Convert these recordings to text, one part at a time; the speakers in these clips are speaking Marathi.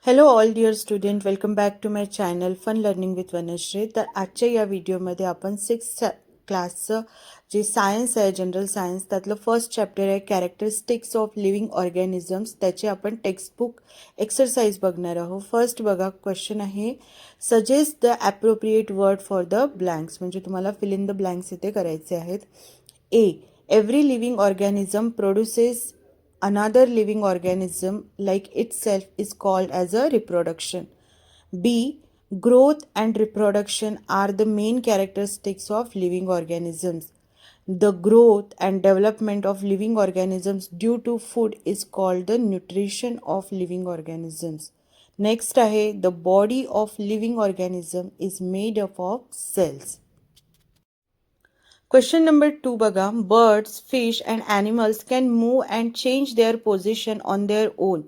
Hello all dear student, welcome back to my channel fun learning with Vanashree. तर आजच्या या व्हिडिओमध्ये आपण 6th क्लासचं जे सायन्स आहे, जनरल सायन्स, त्यातलं फर्स्ट चॅप्टर आहे कॅरेक्टरिस्टिक्स ऑफ लिव्हिंग ऑर्गॅनिझम्स. त्याचे आपण टेक्स्टबुक एक्सरसाइज बघणार आहोत. फर्स्ट बघा, क्वेश्चन आहे suggest the appropriate word for the blanks. म्हणजे तुम्हाला फिल इन द ब्लँक्स इथे करायचे आहेत. A, every living organism produces another living organism like itself is called as a reproduction. B, growth and reproduction are the main characteristics of living organisms. The growth and development of living organisms due to food is called the nutrition of living organisms. Next आहे, the body of living organism is made up of cells. Question number 2 बघा, birds, fish and animals can move and change their position on their own.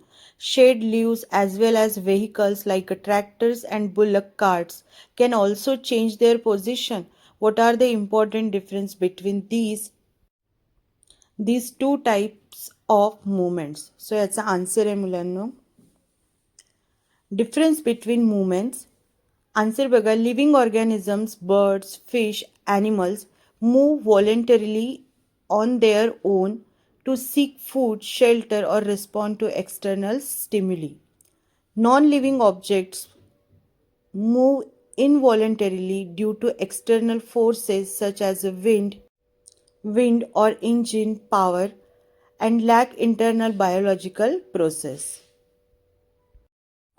Shed leaves as well as vehicles like tractors and bullock carts can also change their position. What are the important difference between these two types of movements? So याचा आन्सर आहे मुलांनो, difference between movements. Answer बघा, living organisms, birds, fish, animals move voluntarily on their own to seek food, shelter, or respond to external stimuli. Non-living objects move involuntarily due to external forces such as wind or engine power and lack internal biological process.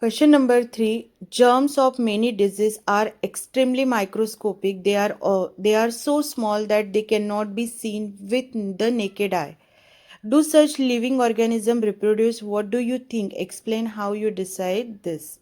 Question number 3. Germs of many diseases are extremely microscopic. They are so small that they cannot be seen with the naked eye. Do such living organisms reproduce? What do you think? Explain how you decide this.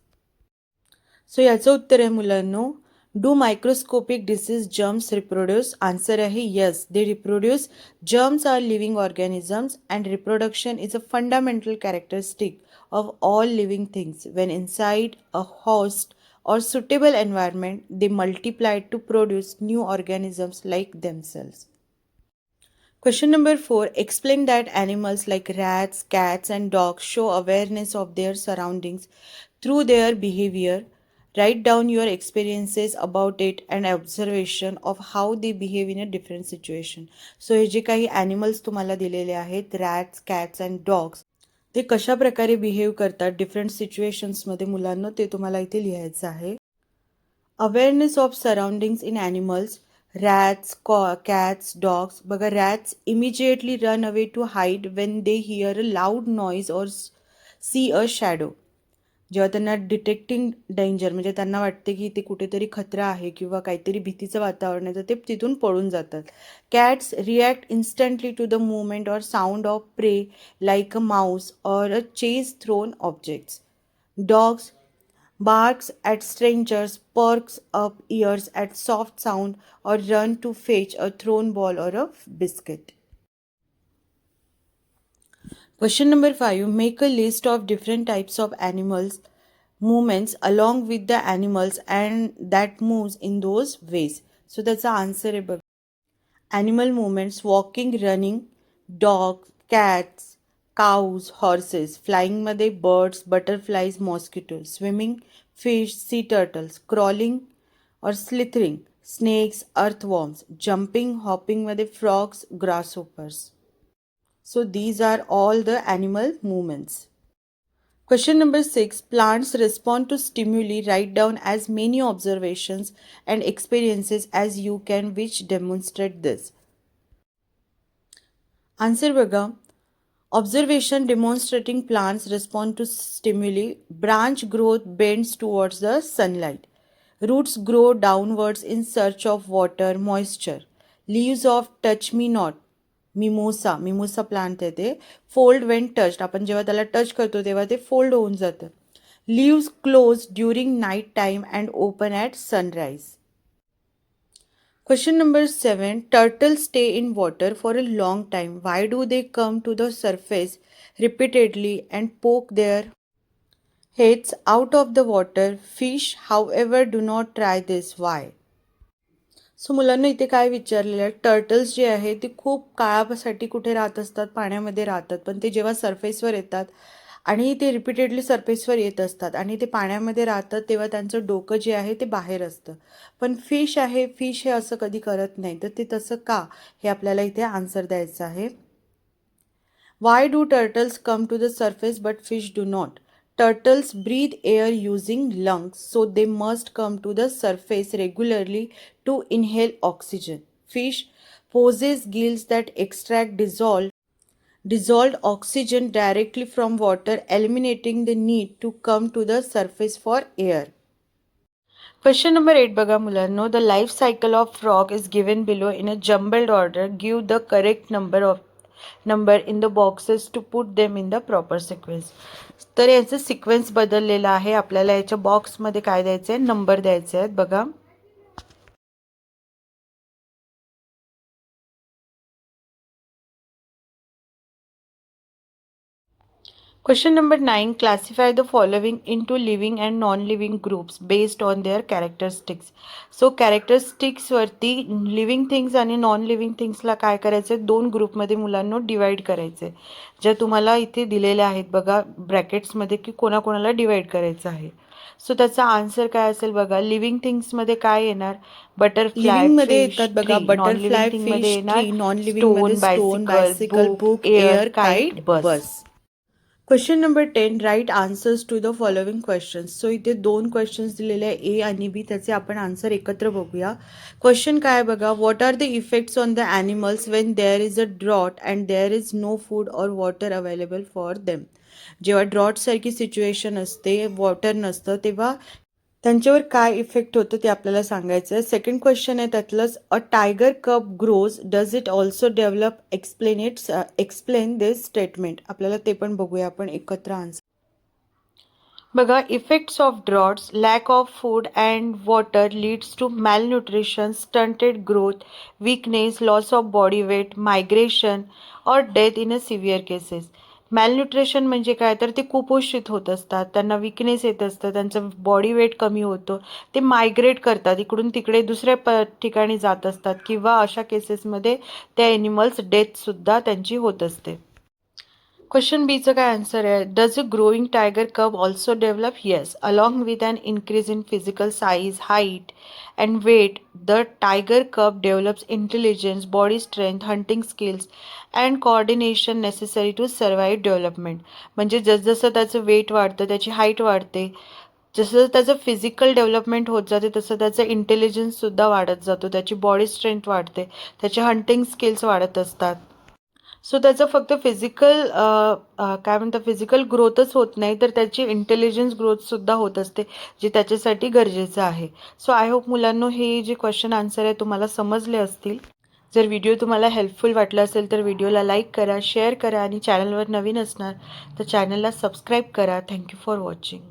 So याचं उत्तर आहे मुलांनो, do microscopic disease germs reproduce? Answer आहे yes, they reproduce. Germs are living organisms and reproduction is a fundamental characteristic of all living things. When inside a host or suitable environment, they multiply to produce new organisms like themselves. Question number 4. Explain that animals like rats, cats, and dogs show awareness of their surroundings through their behavior. Write down your experiences about it and observation of how they behave in a different situation. So हे जे काही ॲनिमल्स तुम्हाला दिलेले आहेत, रॅट्स, कॅट्स अँड डॉग्स, ते कशा प्रकारे बिहेव करतात डिफरंट सिच्युएशन्समध्ये मुलांना, ते तुम्हाला इथे लिहायचं आहे. Awareness of surroundings in animals. Rats, cats, dogs. बघा, rats immediately run away to hide when they hear a loud noise और सी अ शॅडो. जेव्हा त्यांना डिटेक्टिंग डेंजर, म्हणजे त्यांना वाटते की इथे कुठेतरी खतरा आहे किंवा काहीतरी भीतीचं वातावरण आहे, तर ते तिथून पळून जातात. Cats react instantly to the movement और sound of prey like a mouse और a chase thrown objects. Dogs barks at strangers, perks up ears at soft sound, or run to fetch a thrown ball or a biscuit. Question number 5. Make a list of different types of animals movements along with the animals and that moves in those ways. So that's the answer आहे बघ. Animal movements: walking, running, dogs, cats, cows, horses. Flying मध्ये birds, butterflies, mosquitoes. Swimming, fish, sea turtles. Crawling or slithering, snakes, earthworms. Jumping, hopping मध्ये frogs, grasshoppers. So these are all the animal movements. Question number 6. Plants respond to stimuli. Write down as many observations and experiences as you can which demonstrate this. Answer बघा. Observation demonstrating plants respond to stimuli. Branch growth bends towards the sunlight. Roots grow downwards in search of water, moisture. Leaves of touch me not. Mimosa plant आहे ते. फोल्ड वेन टच्ड, आपण जेव्हा त्याला टच करतो तेव्हा ते फोल्ड होऊन जातं. Leaves close during night time and open at sunrise. Question number 7. Turtles stay in water for a long time. Why do they come to the surface repeatedly and poke their heads out of the water? Fish, however, do not try this. Why? So मुलांना इथे काय विचारलेलं आहे, टर्टल्स जे आहे ते खूप काळासाठी कुठे राहत असतात, पाण्यामध्ये राहतात, पण ते जेव्हा सरफेसवर येतात आणि ते रिपीटेडली सरफेसवर येत असतात आणि ते पाण्यामध्ये राहतात तेव्हा त्यांचं डोकं जे आहे ते बाहेर असतं. पण फिश आहे, फिश हे असं कधी करत नाही. तर ते तसं का? हे आपल्याला इथे आन्सर द्यायचं आहे. Why do turtles come to the surface but fish do not? Turtles breathe air using lungs, so they must come to the surface regularly to inhale oxygen. Fish possess gills that extract dissolved oxygen directly from water, eliminating the need to come to the surface for air. Question number 8 बघा मुलांनो, the life cycle of frog is given below in a jumbled order. Give the correct number in the boxes to put them in the proper sequence. तर याचं सिक्वेन्स बदललेला आहे. आपल्याला याच्या बॉक्समध्ये काय द्यायचं आहे, नंबर द्यायचे आहेत बघा. Question number 9. Classify the following into living and non-living groups based on their characteristics. So characteristics वरती लिव्हिंग थिंग्स आणि नॉन लिव्हिंग थिंग्सला काय करायचं आहे, दोन ग्रुपमध्ये मुलांना डिवाइड करायचं आहे. ज्या तुम्हाला इथे दिलेल्या आहेत बघा ब्रॅकेट्समध्ये की कोणाकोणाला डिवाइड करायचं आहे. सो त्याचा आन्सर काय असेल बघा. लिव्हिंग थिंग्समध्ये काय येणार, बटरफ्लाय, लिव्हिंगमध्ये फिश, येतात बघा tree. Butterfly, non living thing मध्ये फिश, येणार ट्री. नॉन लिव्हिंगमध्ये stone, stone, bicycle, book, air, air, kite, kite, bus. Bus. Question number 10. Write answers to the following questions. So इथे दोन क्वेश्चन्स दिलेले आहे, ए आणि बी. त्याचे आपण आन्सर एकत्र बघूया. क्वेश्चन काय बघा. What are the effects on the animals when there is a drought and there is no food or water available for them. जेव्हा ड्रॉटसारखी सिच्युएशन असते, वॉटर नसतं, तेव्हा त्यांच्यावर काय इफेक्ट होतं ते आपल्याला सांगायचं आहे. सेकंड क्वेश्चन आहे त्यातलंच. A tiger cub grows, does it also develop, explain this statement. आपल्याला ते पण बघूया आपण एकत्र आन्सर बघा. Effects of droughts, lack of food and water leads to malnutrition, stunted growth, weakness, loss of body weight, migration और death in a severe cases. Malnutrition म्हणजे काय, तर ते कुपोषित होत असतात, त्यांना विकनेस येत असतं, त्यांचं बॉडी वेट कमी होतं, ते मायग्रेट करतात, इकडून तिकडे दुसऱ्या ठिकाणी जात असतात किंवा अशा केसेसमध्ये त्या ॲनिमल्स डेथसुद्धा त्यांची होत असते. क्वेश्चन बीचं काय आन्सर आहे. Does a growing tiger cub also develop. Yes. Along with an increase in physical size, height and weight, the tiger cub develops intelligence, body strength, hunting skills and coordination necessary to survive development. म्हणजे जसजसं त्याचं वेट वाढतं, त्याची हाईट वाढते, जसं त्याचं फिजिकल डेव्हलपमेंट होत जाते, तसं त्याचं इंटेलिजन्ससुद्धा वाढत जातो, त्याची बॉडी स्ट्रेंथ वाढते, त्याचे हंटिंग स्किल्स वाढत असतात. सो त्याचं फक्त फिजिकल काय म्हणतात, फिजिकल ग्रोथच होत नाही, तर त्याची इंटेलिजन्स ग्रोथसुद्धा होत असते, जे त्याच्यासाठी गरजेचं आहे. सो आय होप मुलांनो हे जे क्वेश्चन आन्सर आहे तुम्हाला समजले असतील. जर व्हिडिओ तुम्हाला हेल्पफुल वाटला असेल तर व्हिडिओला लाईक करा, शेअर करा आणि चॅनलवर नवीन असणार तर चॅनलला सबस्क्राईब करा. Thank you for watching.